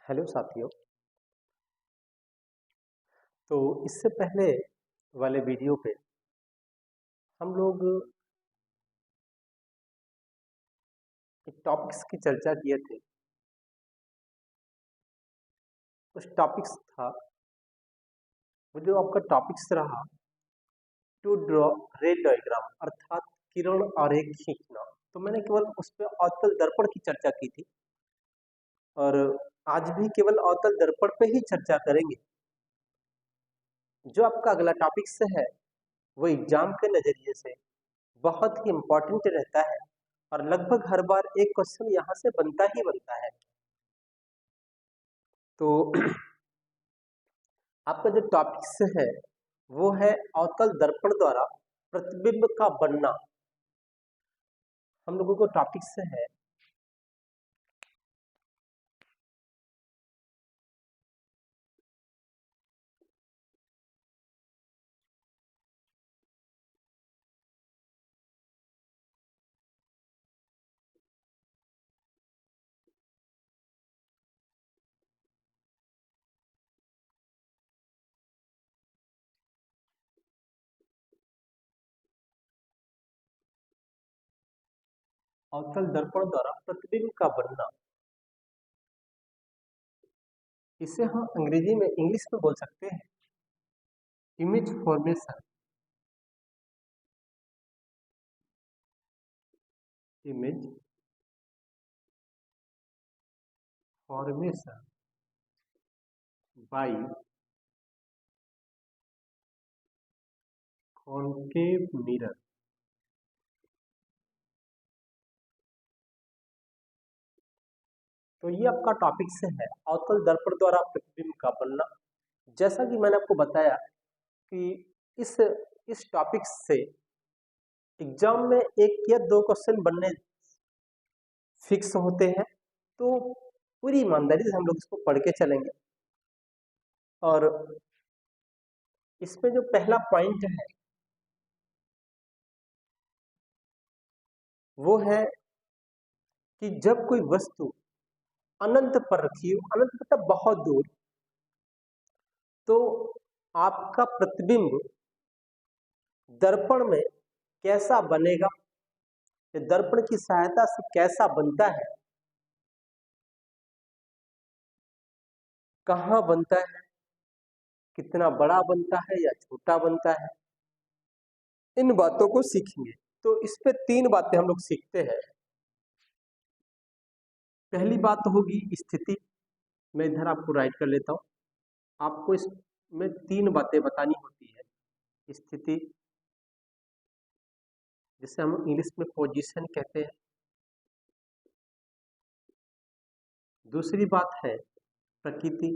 Hello साथियों। तो इससे पहले वाले वीडियो पे हम लोग एक टॉपिक्स की चर्चा किए थे। उस टॉपिक्स था, वो जो आपका टॉपिक्स रहा, टू ड्रॉ रे डायग्राम अर्थात किरण आरेख खींचना। तो मैंने केवल उस पर अवतल दर्पण की चर्चा की थी और आज भी केवल अवतल दर्पण पे ही चर्चा करेंगे। जो आपका अगला टॉपिक्स है वो एग्जाम के नजरिए से बहुत ही इम्पोर्टेंट रहता है और लगभग हर बार एक क्वेश्चन यहाँ से बनता ही बनता है। तो आपका जो टॉपिक्स है वो है अवतल दर्पण द्वारा प्रतिबिंब का बनना। हम लोगों को टॉपिक्स है अवतल दर्पण द्वारा प्रतिबिंब का बनना। इसे हम अंग्रेजी में इंग्लिश में बोल सकते हैं image formation. Image formation by concave mirror. तो ये आपका टॉपिक से है अवतल दर्पण द्वारा प्रतिबिंब का बनना। जैसा कि मैंने आपको बताया कि इस टॉपिक से एग्जाम में एक या दो क्वेश्चन बनने फिक्स होते हैं। तो पूरी ईमानदारी से हम लोग इसको पढ़ के चलेंगे। और इसमें जो पहला पॉइंट है वो है कि जब कोई वस्तु अनंत पर रखी हो, अनंत मतलब बहुत दूर, तो आपका प्रतिबिंब दर्पण में कैसा बनेगा, दर्पण की सहायता से कैसा बनता है, कहाँ बनता है, कितना बड़ा बनता है या छोटा बनता है, इन बातों को सीखेंगे। तो इस पे तीन बातें हम लोग सीखते हैं। पहली बात होगी स्थिति। मैं इधर आपको राइट कर लेता हूं। आपको इसमें तीन बातें बतानी होती है। स्थिति, जिसे हम इंग्लिश में पोजीशन कहते हैं। दूसरी बात है प्रकृति,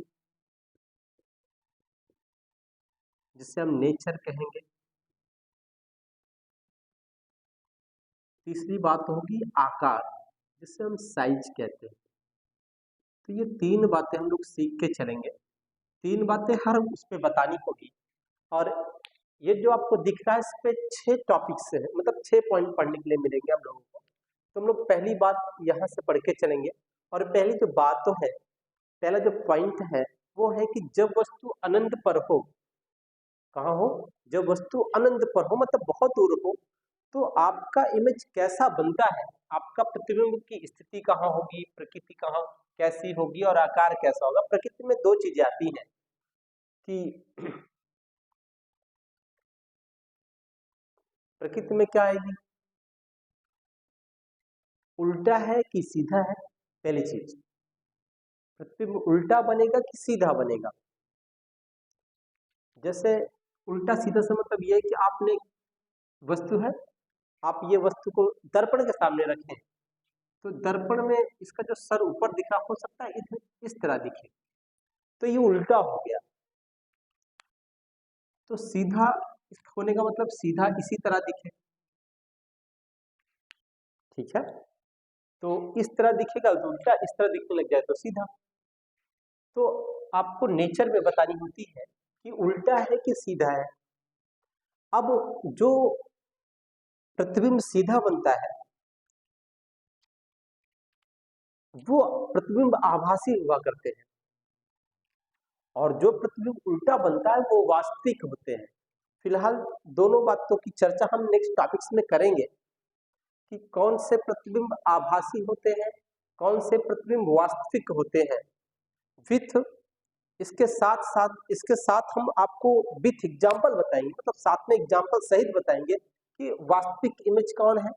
जिसे हम नेचर कहेंगे। तीसरी बात होगी आकार, जिसे हम साइज कहते हैं। तो ये तीन बातें हम लोग सीख के चलेंगे। तीन बातें हर उस पे बतानी होगी। और ये जो आपको दिख रहा है इस पे 6 टॉपिक्स है, मतलब 6 पॉइंट पढ़ने के लिए मिलेंगे हम लोगों को। तो हम लोग पहली बात यहाँ से पढ़ के चलेंगे। और पहली जो बात तो है, पहला जो पॉइंट है वो है कि जब वस्तु अनंत पर हो, कहाँ हो, जब वस्तु अनंत पर हो मतलब बहुत दूर हो, तो आपका इमेज कैसा बनता है, आपका प्रतिबिंब की स्थिति कहाँ होगी, प्रकृति कहाँ कैसी होगी और आकार कैसा होगा। प्रकृति में दो चीजें आती हैं कि प्रकृति में क्या आएगी, उल्टा है कि सीधा है। पहली चीज, प्रतिबिंब उल्टा बनेगा कि सीधा बनेगा। जैसे उल्टा सीधा से मतलब यह है कि आपने वस्तु है, आप ये वस्तु को दर्पण के सामने रखें, तो दर्पण में इसका जो सर ऊपर दिखा हो सकता है इस तरह दिखे, तो ये उल्टा हो गया। तो सीधा होने का मतलब सीधा इसी तरह दिखे, ठीक है। तो इस तरह दिखेगा तो उल्टा, इस तरह दिखने लग जाए तो सीधा। तो आपको नेचर में बतानी होती है कि उल्टा है कि सीधा है। अब जो प्रतिबिंब सीधा बनता है वो प्रतिबिंब आभासी हुआ करते हैं। और जो प्रतिबिंब उल्टा बनता है वो वास्तविक होते हैं। फिलहाल दोनों बातों की चर्चा हम नेक्स्ट टॉपिक्स में करेंगे कि कौन से प्रतिबिंब आभासी होते हैं, कौन से प्रतिबिंब वास्तविक होते हैं। विथ इसके साथ हम आपको विथ एग्जाम्पल बताएंगे, मतलब साथ में एग्जाम्पल सहित बताएंगे कि वास्तविक इमेज कौन है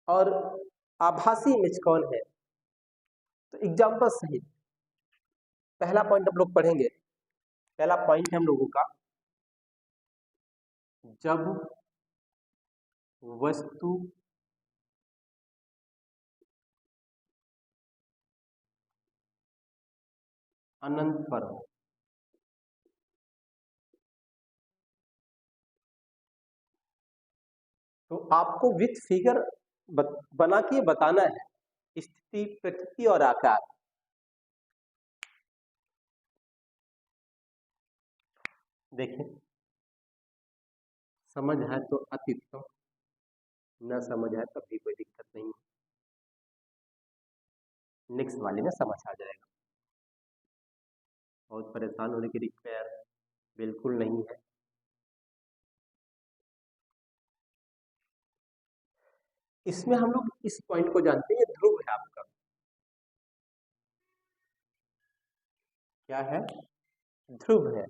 और आभासी इमेज कौन है। तो एग्जाम्पल सहित पहला पॉइंट हम लोग पढ़ेंगे। पहला पॉइंट है हम लोगों का, जब वस्तु अनंत पर हो। तो आपको विथ फिगर बना के बताना है स्थिति, प्रकृति और आकार। देखिए, समझ है तो अति उत्तम, न समझ है तब भी कोई दिक्कत नहीं, नेक्स्ट वाले में समझ आ जाएगा। बहुत परेशान होने की रिक्वायर बिल्कुल नहीं है। इसमें हम लोग इस पॉइंट को जानते हैं, ये ध्रुव है आपका। क्या है? ध्रुव है।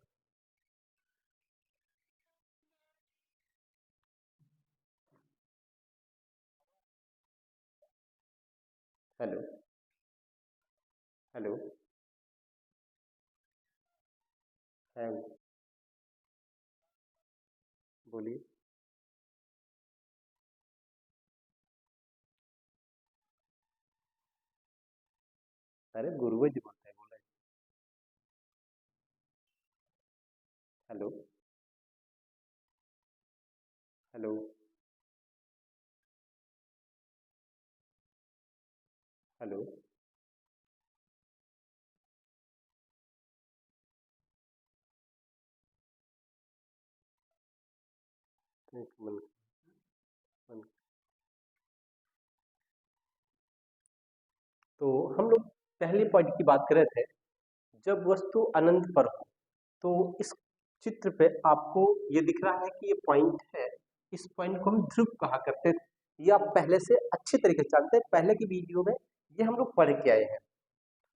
हेलो हेलो है, बोलिए। अरे गुरुजी जी बोलते हैं, बोले। हेलो हेलो हेलो एक मिनट, मिनट। तो हम लोग पहले पॉइंट की बात कर रहे थे, जब वस्तु अनंत पर हो। तो इस चित्र पे आपको ये दिख रहा है कि ये पॉइंट है, इस पॉइंट को हम ध्रुव कहा करते थे। ये आप पहले से अच्छी तरीके से जानते हैं, पहले की वीडियो में ये हम लोग पढ़ के आए हैं।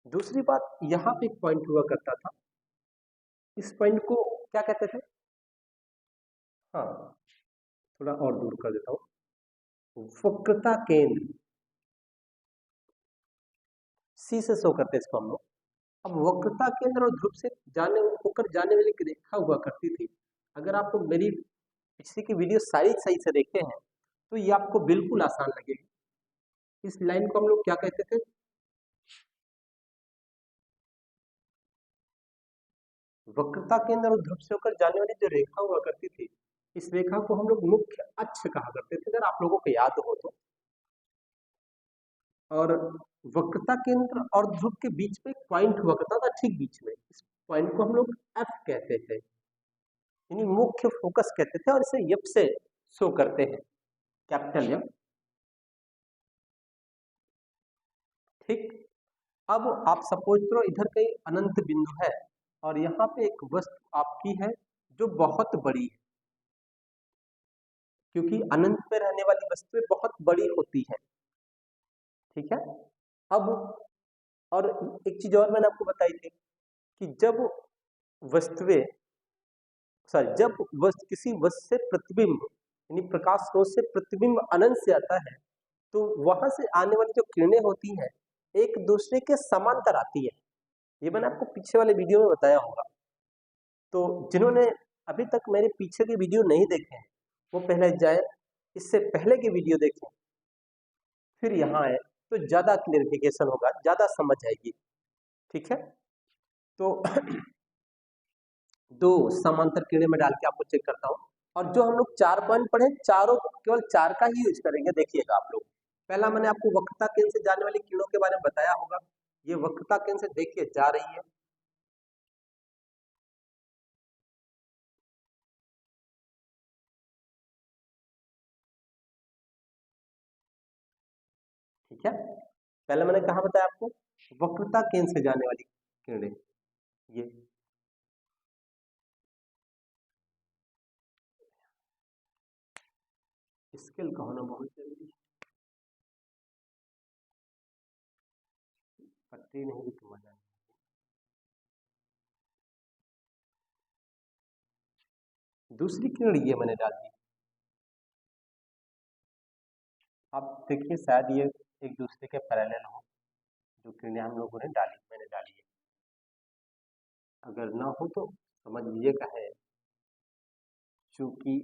दूसरी बात, यहाँ पे एक पॉइंट हुआ करता था, इस पॉइंट को क्या कहते थे? हाँ, थोड़ा और दूर कर देता हूँ। वक्रता केंद्र, सी से शो करते हैं इसको हम लोग। अब वक्रता केंद्र और ध्रुव से जाने वाली एक रेखा हुआ करती थी। अगर आप मेरी पिछली की वीडियो सारी सही से देखे हैं तो ये आपको बिल्कुल आसान लगेगी। इस लाइन को हम लोग क्या कहते थे? वक्रता केंद्र और ध्रुव से होकर जाने वाली जो रेखा हुआ करती थी, इस रेखा को हम लोग मुख्य अक्ष कहा करते थे, अगर आप लोगों को याद हो तो। और वक्रता केंद्र और ध्रुव के बीच में एक पॉइंट हुआ करता था, ठीक बीच में। इस पॉइंट को हम लोग एफ कहते थे, यानी मुख्य फोकस कहते थे, और इसे एफ से शो करते हैं, कैपिटल एफ। ठीक। अब आप सपोज करो इधर कहीं अनंत बिंदु है और यहाँ पे एक वस्तु आपकी है जो बहुत बड़ी है, क्योंकि अनंत में रहने वाली वस्तुएं बहुत बड़ी होती है। ठीक है। अब और एक चीज और मैंने आपको बताई थी कि जब वस्तुएं जब किसी वस्तु से प्रतिबिंब, यानी प्रकाश स्रोत से प्रतिबिंब अनंत से आता है, तो वहां से आने वाली जो किरणें होती हैं एक दूसरे के समांतर आती है। ये मैंने आपको पीछे वाले वीडियो में बताया होगा। तो जिन्होंने अभी तक मेरे पीछे के वीडियो नहीं देखे हैं वो पहले जाए, इससे पहले के वीडियो देखें, फिर यहाँ आए, तो ज्यादा क्लियरिफिकेशन होगा, ज्यादा समझ आएगी। ठीक है। तो दो समांतर किरणें में डाल के आपको चेक करता हूँ, और जो हम लोग 4 पॉइंट पढ़े, चारों केवल 4 का ही यूज करेंगे। देखिएगा आप लोग, पहला मैंने आपको वक्रता केंद्र से जाने वाली किरणों के बारे में बताया होगा। ये वक्रता केंद्र से देखिए जा रही है, ठीक है। पहले मैंने कहा बताया आपको, वक्रता केंद्र से जाने वाली किरणें। ये स्केल का होना बहुत जरूरी है, पट्टी नहीं भी तो मजा नहीं। दूसरी किरण ये मैंने डाल दी। अब देखिए शायद ये एक दूसरे के पैरेलल हो, जो किरणें हम लोगों ने डाली, मैंने डाली है। अगर ना हो तो समझ लीजिएगा है, क्योंकि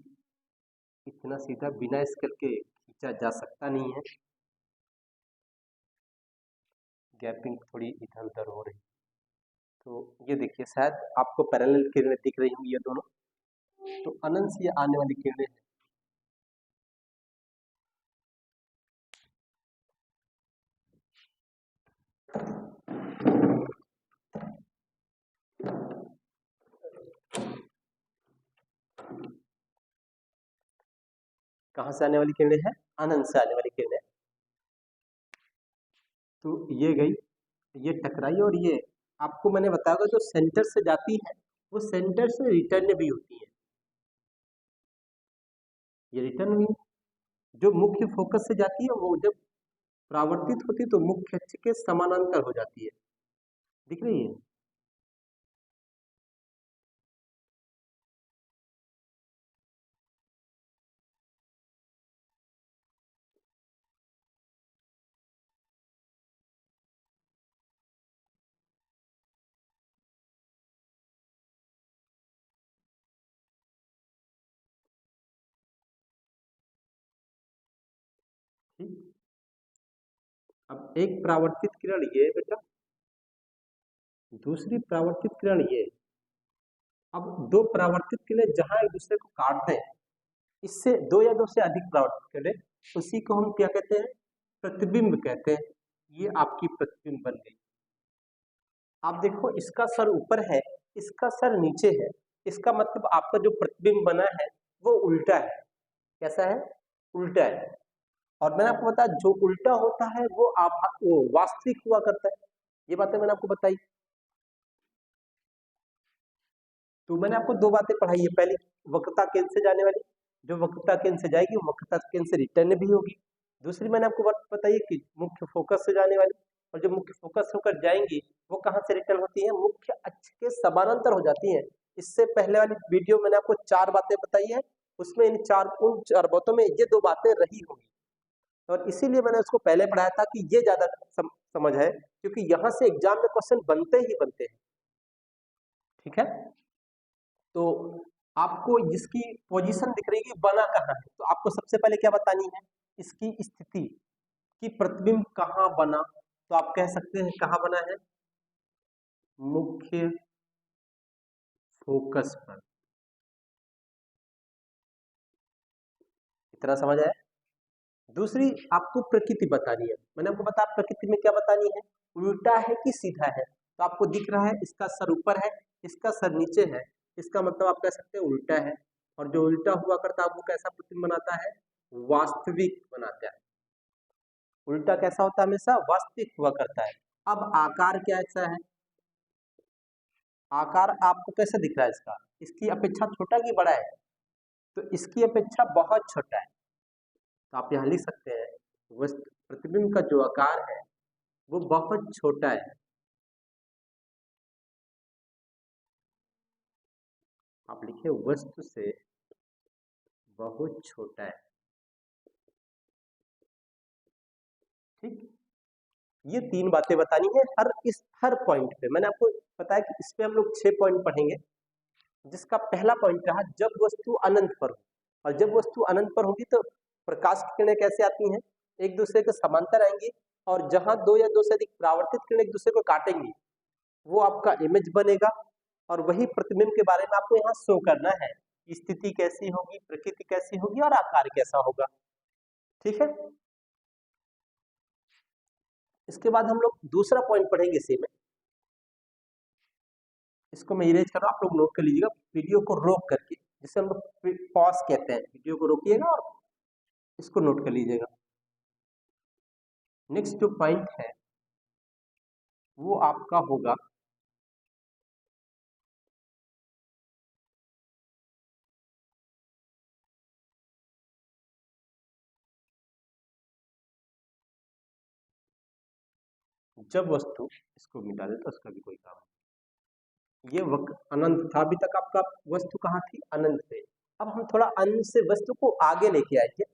इतना सीधा बिना स्केल के खींचा जा सकता नहीं है, गैपिंग थोड़ी इधर उधर हो रही। तो ये देखिए शायद आपको पैरेलल किरणें दिख रही होंगी ये दोनों, तो अनंत से आने वाली किरणें हैं। कहां से आने वाली किरणें हैं? अनंत से आने वाली किरणें। तो ये गई, ये टकराई, और ये आपको मैंने बताया जो सेंटर से जाती है वो सेंटर से रिटर्न भी होती है। ये रिटर्न हुई, जो मुख्य फोकस से जाती है वो जब परावर्तित होती है तो मुख्य अक्ष के समानांतर हो जाती है। दिख रही है? ठीक। अब एक परावर्तित किरण ये बेटा, दूसरी परावर्तित किरण ये। अब दो परावर्तित किरणें जहां एक दूसरे को काटते हैं, इससे दो या दो से अधिक परावर्तित किरणें, उसी को हम क्या कहते हैं? प्रतिबिंब कहते हैं। ये आपकी प्रतिबिंब बन गई। आप देखो इसका सर ऊपर है, इसका सर नीचे है, इसका मतलब आपका जो प्रतिबिंब बना है वो उल्टा है। कैसा है? उल्टा है। और मैंने आपको बताया जो उल्टा होता है वो वास्तविक हुआ करता है। ये बातें मैंने आपको बताई। तो मैंने आपको दो बातें पढ़ाई है। पहली, वक्रता केंद्र से जाने वाली, जो वक्रता केंद्र से जाएगी वो वक्रता केंद्र से रिटर्न भी होगी। दूसरी मैंने आपको बात बताई कि मुख्य फोकस से जाने वाली, और जो मुख्य फोकस होकर जाएंगी वो कहाँ से रिटर्न होती है? मुख्य अक्ष के समानांतर हो जाती है। इससे पहले वाली वीडियो मैंने आपको चार बातें बताई है, उसमें उन चार बातों में ये दो बातें रही होंगी, और इसीलिए मैंने उसको पहले पढ़ाया था कि ये ज्यादा समझ है, क्योंकि यहाँ से एग्जाम में क्वेश्चन बनते ही बनते हैं। ठीक है? तो आपको जिसकी पोजीशन दिख रही है बना कहाँ है, तो आपको सबसे पहले क्या बतानी है? इसकी स्थिति कि प्रतिबिंब कहाँ बना। तो आप कह सकते हैं कहाँ बना है? मुख्य फोकस पर। इतना समझ आया? दूसरी आपको प्रकृति बतानी है। मैंने आपको बताया प्रकृति में क्या बतानी है, उल्टा है कि सीधा है। तो आपको दिख रहा है इसका सर ऊपर है, इसका सर नीचे है, इसका मतलब आप कह सकते हैं उल्टा है। और जो उल्टा हुआ करता है वो कैसा प्रतिबिंब बनाता है? वास्तविक बनाता है। उल्टा कैसा होता है? हमेशा वास्तविक हुआ करता है। अब आकार क्या ऐसा है? आकार आपको कैसे दिख रहा है इसका? इसकी अपेक्षा छोटा कि बड़ा है? तो इसकी अपेक्षा बहुत छोटा है। तो आप यहाँ लिख सकते हैं वस्तु प्रतिबिंब का जो आकार है वो बहुत छोटा है। आप लिखिए वस्तु से बहुत छोटा है। ठीक, ये तीन बातें बतानी है हर पॉइंट पे। मैंने आपको बताया कि इस पे हम लोग 6 पॉइंट पढ़ेंगे, जिसका पहला पॉइंट रहा जब वस्तु अनंत पर हो। और जब वस्तु अनंत पर होगी तो प्रकाश की किरणें कैसे आती हैं? एक दूसरे के समांतर आएंगी, और जहां दो या दो से अधिक परावर्तित किरणें एक दूसरे को काटेंगी वो आपका इमेज बनेगा, और वही प्रतिबिंब के बारे में आपको यहाँ शो करना है। स्थिति कैसी होगी, प्रकृति कैसी होगी, और आकार कैसा होगा। ठीक है? इसके बाद हम लोग दूसरा पॉइंट पढ़ेंगे इसी में। इसको मैं इरेज कर रहा हूँ, आप लोग नोट कर लीजिएगा वीडियो को रोक करके, जिसे हम लोग पॉज कहते हैं। वीडियो को रोकिएगा और इसको नोट कर लीजिएगा। नेक्स्ट जो पॉइंट है वो आपका होगा जब वस्तु, इसको मिटा दे तो उसका भी कोई काम नहीं। ये अनंत था, अभी तक आपका वस्तु कहाँ थी, अनंत पे। अब हम थोड़ा अनंत से वस्तु को आगे लेके आएंगे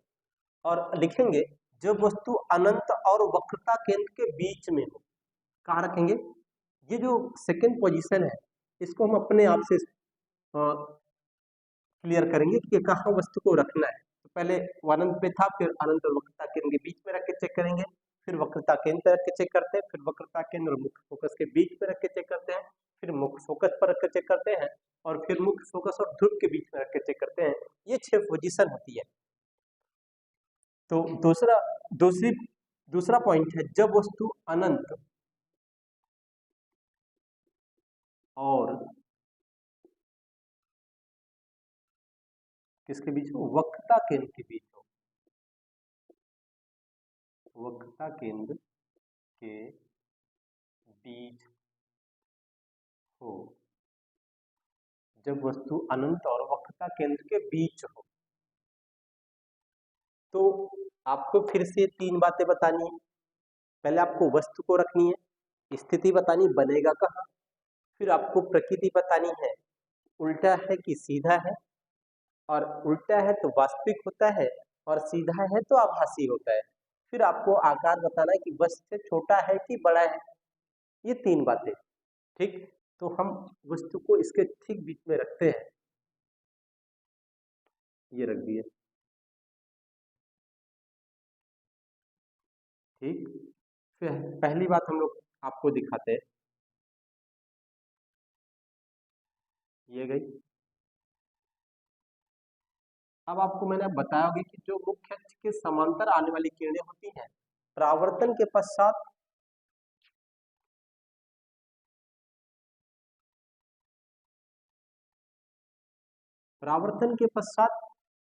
और लिखेंगे जब वस्तु अनंत और वक्रता केंद्र के बीच में हो। कहाँ रखेंगे, ये जो सेकेंड पोजीशन है इसको हम अपने आप से क्लियर करेंगे कि कहाँ वस्तु को रखना है। तो पहले अनंत पे था, फिर अनंत और वक्रता केंद्र के बीच में रख के चेक करेंगे, फिर वक्रता केंद्र पे रख के चेक करते हैं, फिर वक्रता केंद्र और मुख्य फोकस के बीच में रख के चेक करते हैं, फिर मुख्य फोकस पर रख के चेक करते हैं, और फिर मुख्य फोकस और ध्रुव के बीच में रख के चेक करते हैं। ये 6 पोजीशन होती है। तो दूसरा पॉइंट है, जब वस्तु अनंत और किसके बीच में, वक्रता केंद्र के बीच हो। वक्रता केंद्र के बीच हो, जब वस्तु अनंत और वक्रता केंद्र के बीच हो, तो आपको फिर से 3 बातें बतानी है। पहले आपको वस्तु को रखनी है, स्थिति बतानी बनेगा कहाँ, फिर आपको प्रकृति बतानी है, उल्टा है कि सीधा है, और उल्टा है तो वास्तविक होता है, और सीधा है तो आभासी होता है। फिर आपको आकार बताना है कि वस्तु से छोटा है कि बड़ा है। ये 3 बातें, ठीक। तो हम वस्तु को इसके ठीक बीच में रखते हैं, ये रख दिए, ठीक। फिर पहली बात हम लोग आपको दिखाते हैं, ये गई। अब आपको मैंने बताया होगा कि जो मुख्य अक्ष के समांतर आने वाली किरणें होती हैं, परावर्तन के पश्चात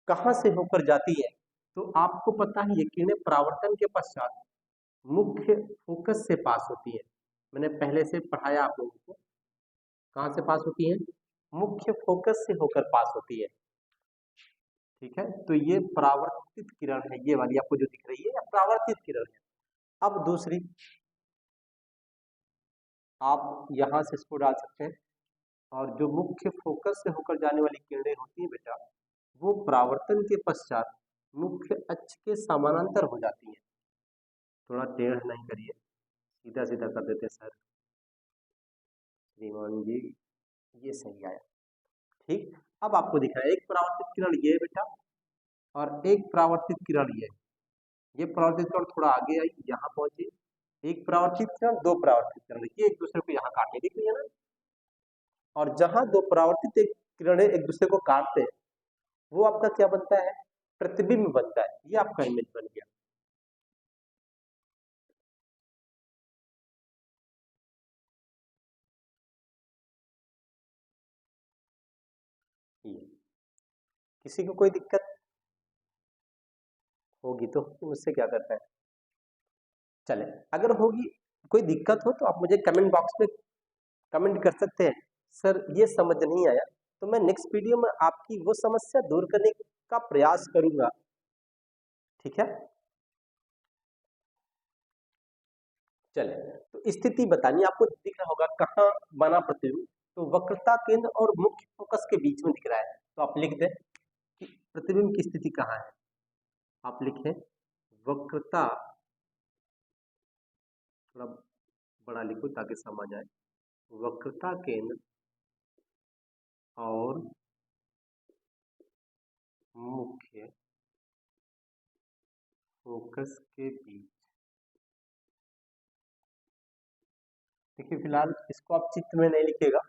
कहां से होकर जाती है, तो आपको पता है ये किरणें परावर्तन के पश्चात मुख्य फोकस से पास होती है। मैंने पहले से पढ़ाया आप लोगों को, कहां से पास होती है, मुख्य फोकस से होकर पास होती है, ठीक है। तो ये परावर्तित किरण है, ये वाली आपको जो दिख रही है, ये परावर्तित किरण है। अब दूसरी, आप यहां से इसको डाल सकते हैं, और जो मुख्य फोकस से होकर जाने वाली किरणें होती है बेटा, वो परावर्तन के पश्चात मुख्य अक्ष के समानांतर हो जाती है। थोड़ा टेढ़ नहीं करिए, सीधा सीधा कर देते सर। श्रीमान जी, ये सही आया, ठीक। अब आपको दिख रहा है एक परावर्तित किरण ये बेटा, और एक परावर्तित किरण ये परावर्तित किरण थोड़ा आगे आई, यहाँ पहुंची। एक परावर्तित किरण, 2 परावर्तित किरण, ये एक दूसरे को यहाँ काटने दिख रही है ना, और जहां 2 परावर्तित किरणें एक दूसरे को काटते हैं, वो आपका क्या बनता है, प्रतिबिंब बनता है। ये आपका इमेज बन गया। ये किसी को कोई दिक्कत होगी तो मुझसे क्या करता है, चले, अगर होगी कोई दिक्कत हो तो आप मुझे कमेंट बॉक्स में कमेंट कर सकते हैं, सर ये समझ नहीं आया, तो मैं नेक्स्ट वीडियो में आपकी वो समस्या दूर करने का प्रयास करूंगा, ठीक है। चले, तो स्थिति बतानी आपको दिख रहा होगा कहाँ बना प्रतिबिंब, तो वक्रता केंद्र और मुख्य फोकस के बीच में दिख रहा है। तो आप लिख दें कि प्रतिबिंब की स्थिति कहाँ है, आप लिखें वक्रता, थोड़ा बड़ा लिखो ताकि समझ आए, वक्रता केंद्र और मुख्य फोकस के बीच। देखिए फिलहाल इसको आप चित्र में नहीं लिखेगा,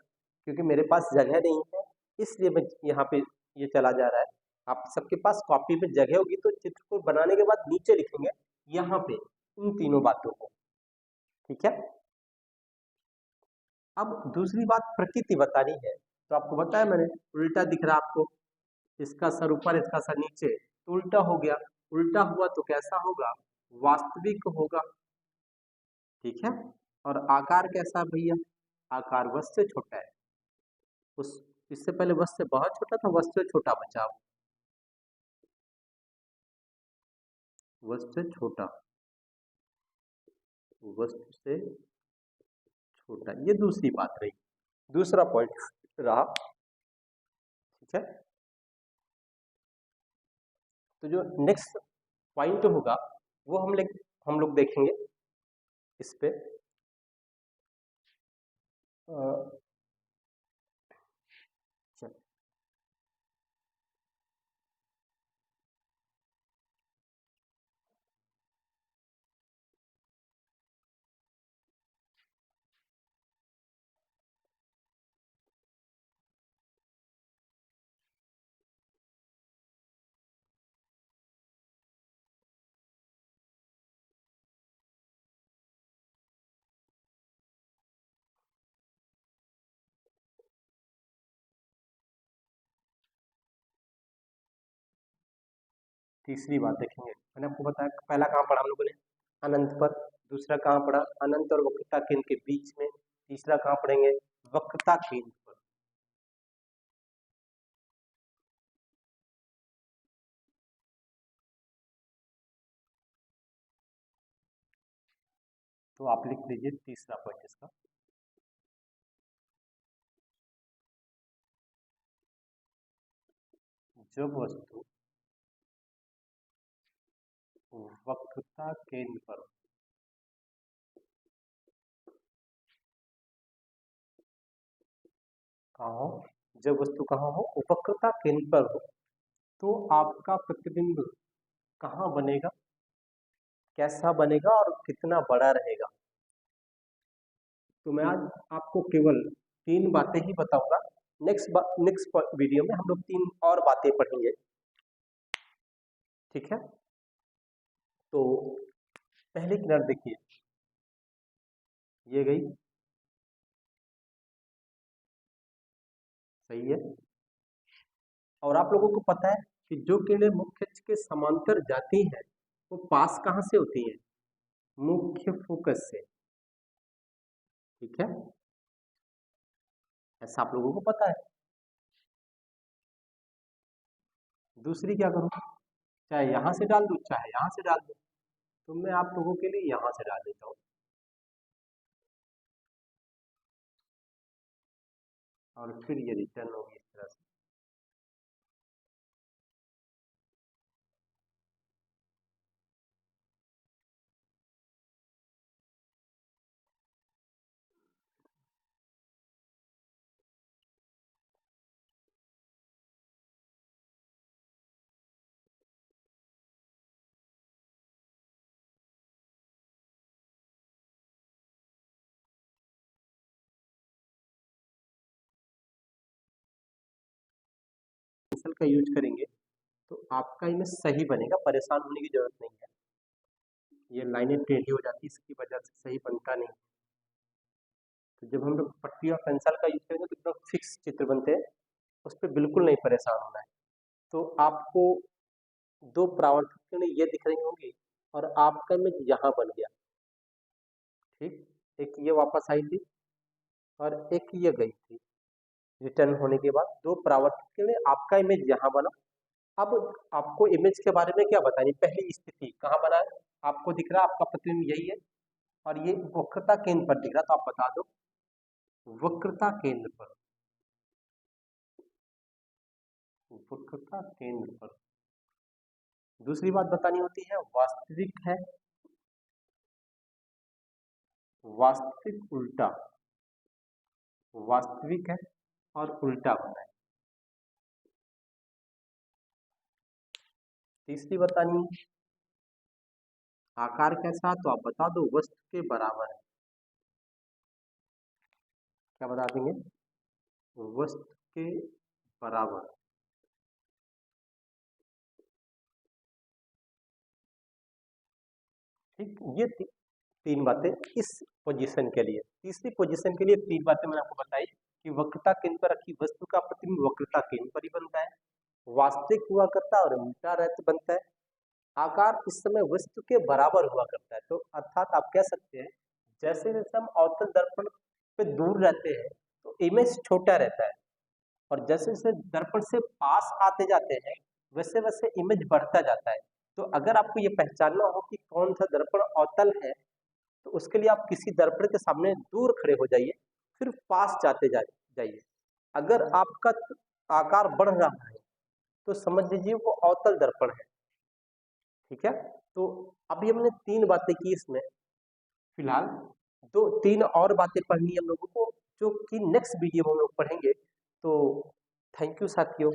क्योंकि मेरे पास जगह नहीं है, इसलिए मैं यहाँ पे ये चला जा रहा है। आप सबके पास कॉपी में जगह होगी तो चित्र को बनाने के बाद नीचे लिखेंगे यहाँ पे इन तीनों बातों को, ठीक है। अब दूसरी बात प्रकृति बतानी है, तो आपको बताया मैंने, उल्टा दिख रहा है आपको, इसका सर ऊपर इसका सर नीचे, तो उल्टा हो गया। उल्टा हुआ तो कैसा होगा, वास्तविक होगा, ठीक है। और आकार कैसा भैया, आकार वस्तु से छोटा है, उस इससे पहले वस्तु से बहुत छोटा था, वस्तु से छोटा बचा, वस्तु से छोटा, वस्तु से उल्टा, ये दूसरी बात रही, दूसरा पॉइंट रहा। ठीक है, तो जो नेक्स्ट पॉइंट होगा वो हम लोग देखेंगे इस पे। चल, तीसरी बात देखेंगे, मैंने आपको बताया पहला कहाँ पढ़ा हम लोगों ने, अनंत पर। दूसरा कहाँ पढ़ा, अनंत और वक्रता केंद्र के बीच में। तीसरा कहाँ पढ़ेंगे, वक्रता केंद्र पर। तो आप लिख लीजिए तीसरा पॉइंट इसका। जब वस्तु वक्रता केंद्र पर, कहाँ हो, जब वस्तु कहाँ हो, वक्रता केंद्र पर हो, तो आपका प्रतिबिंब कहाँ बनेगा, कैसा बनेगा और कितना बड़ा रहेगा। तो मैं आज आपको केवल 3 बातें ही बताऊंगा। नेक्स्ट वीडियो में हम लोग 3 और बातें पढ़ेंगे। ठीक है, तो पहली किनार देखिए, ये गई, सही है। और आप लोगों को पता है कि जो किरणें मुख्य अक्ष के समांतर जाती हैं वो पास कहाँ से होती हैं, मुख्य फोकस से। ठीक है, ऐसा आप लोगों को पता है। दूसरी क्या करूँ, चाहे यहाँ से डाल दूँ चाहे यहाँ से डाल दूँ, तो मैं आप लोगों के लिए यहाँ से डाल देता हूँ। और फिर ये रिटर्न होगी इस तरह से। पेंसिल का यूज करेंगे तो आपका इमेज सही बनेगा, परेशान होने की जरूरत नहीं है। ये लाइनें टेढ़ी हो जाती है, इसकी वजह से सही बनता नहीं। तो जब हम लोग पट्टी और पेंसिल का यूज करेंगे तो एकदम फिक्स चित्र बनते हैं, उस पर बिल्कुल नहीं परेशान होना है। तो आपको 2 परावर्तक किरणें ये दिख रही होंगी और आपका इमेज यहाँ बन गया। ठीक, एक ये वापस आई थी और एक ये गई थी। रिटर्न होने के बाद 2 परावर्तक किरणें, आपका इमेज यहाँ बना। अब आपको इमेज के बारे में क्या बतानी, पहली स्थिति कहाँ बना है, आपको दिख रहा है आपका प्रतिबिंब यही है और ये वक्रता केंद्र पर दिख रहा, तो आप बता दो वक्रता केंद्र पर, वक्रता केंद्र पर। दूसरी बात बतानी होती है वास्तविक है, वास्तविक उल्टा, वास्तविक है और उल्टा बना है। तीसरी बतानी आकार कैसा, तो आप बता दो वस्तु के बराबर है। क्या बता देंगे, वस्तु के बराबर। ठीक, ये 3 बातें इस पोजीशन के लिए। तीसरी पोजीशन के लिए 3 बातें मैंने आपको बताई कि वक्रता केंद्र पर रखी वस्तु का प्रतिबिंब वक्रता केंद्र पर ही बनता है, वास्तविक हुआ करता है और उल्टा रहता बनता है, आकार इस समय वस्तु के बराबर हुआ करता है। तो अर्थात आप कह सकते हैं जैसे जैसे हम अवतल दर्पण पे दूर रहते हैं तो इमेज छोटा रहता है, और जैसे जैसे दर्पण से पास आते जाते हैं वैसे वैसे इमेज बढ़ता जाता है। तो अगर आपको ये पहचानना हो कि कौन सा दर्पण अवतल है तो उसके लिए आप किसी दर्पण के सामने दूर खड़े हो जाइए, फिर पास जाते जाइए। अगर आपका आकार बढ़ रहा है तो समझ लीजिए वो अवतल दर्पण है। ठीक है, तो अभी हमने 3 बातें की इसमें। फिलहाल 2-3 और बातें पढ़नी है हम लोगों को, जो कि नेक्स्ट वीडियो में हम लोग पढ़ेंगे। तो थैंक यू साथियों।